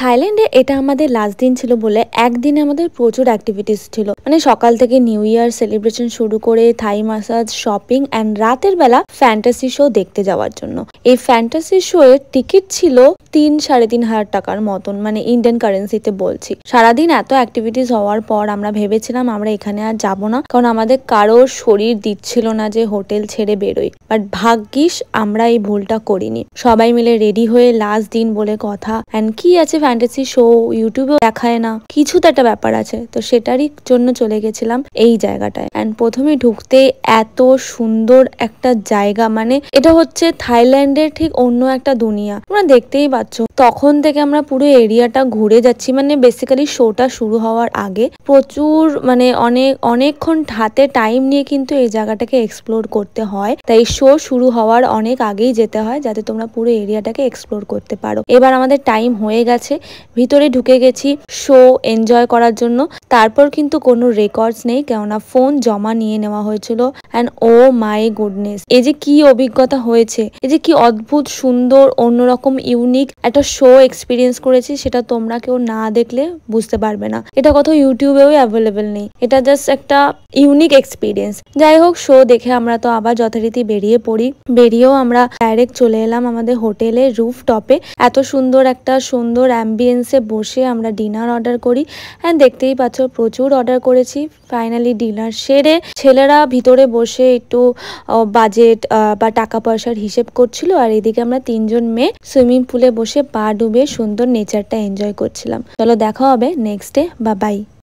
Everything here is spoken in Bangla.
থাইল্যান্ডে এটা আমাদের লাস্ট দিন ছিল বলে একদিনে আমাদের প্রচুর অ্যাক্টিভিটিস ছিল। মানে সকাল থেকে নিউ ইয়ার সেলিব্রেশন শুরু করে থাই মাসাজ, শপিং অ্যান্ড রাতের বেলা ফ্যান্টাসি শো দেখতে যাওয়ার জন্য। এই ফ্যান্টাসি শো এর টিকিট ছিল 3-3.5 টাকার মতন, মানে ইন্ডিয়ান কারেন্সিতে বলছি। সারাদিন এত অ্যাক্টিভিটিস হওয়ার পর আমরা ভেবেছিলাম আমরা এখানে আর যাব না, কারণ আমাদের কারোর শরীর দিচ্ছিল না যে হোটেল ছেড়ে বেরোই। বাট ভাগ্যিস আমরা এই ভুলটা করিনি। সবাই মিলে রেডি হয়ে লাস্ট দিন বলে কথা, অ্যান্ড কি আছে ফ্যান্টাসি শো ইউটিউবেও দেখায় না, কিছু তো একটা ব্যাপার আছে, তো সেটারই জন্য চলে গেছিলাম এই জায়গাটায়। অ্যান্ড প্রথমে ঢুকতে এত সুন্দর একটা জায়গা, মানে এটা হচ্ছে থাইল্যান্ডের ঠিক অন্য একটা দুনিয়া, তোমরা দেখতেই পাচ্ছ। তখন থেকে আমরা পুরো এরিয়াটা ঘুরে যাচ্ছি, মানে বেসিক্যালি শোটা শুরু হওয়ার আগে প্রচুর মানে অনেকক্ষণ হাতে টাইম নিয়ে কিন্তু এই জায়গাটাকে এক্সপ্লোর করতে হয়। তাই শো শুরু হওয়ার অনেক আগেই যেতে হয় যাতে তোমরা পুরো এরিয়াটাকে এক্সপ্লোর করতে পারো। এবার আমাদের টাইম হয়ে গেছে, ভিতরে ঢুকে গেছি শো এনজয় করার জন্য। তারপর কিন্তু কোনো রেকর্ডস নেই, কেননা ফোন জমা নিয়ে নেওয়া হয়েছিল। অ্যান্ড ও মাই গুডনেস, এই যে কি অভিজ্ঞতা হয়েছে, এই যে কি অদ্ভুত সুন্দর অন্যরকম ইউনিক একটা শো এক্সপিরিয়েন্স করেছি, সেটা তোমরা কেউ না দেখলে বুঝতে পারবে না। এটা কোথাও ইউটিউবেও অ্যাভেলেবেল নেই, এটা জাস্ট একটা ইউনিক এক্সপিরিয়েন্স। যাই হোক, শো দেখে আমরা তো আবার যথারীতি বেরিয়ে পড়ি। বেরিয়েও আমরা ডাইরেক্ট চলে এলাম আমাদের হোটেলে রুফ টপে। এত সুন্দর একটা সুন্দর অ্যাম্বিয়েন্সে বসে আমরা ডিনার অর্ডার করি। অ্যান্ড দেখতেই পাচ্ছ প্রচুর অর্ডার করেছি। ফাইনালি ডিনার সেরে ছেলেরা ভিতরে বসে একটু বাজেট বা টাকা পয়সার হিসেব করছিল, আর এদিকে আমরা 3জন মেয়ে সুইমিং পুলে বসে পা ডুবে সুন্দর নেচারটা এনজয় করছিলাম। চলো দেখা হবে নেক্সট ডে, বা বাই।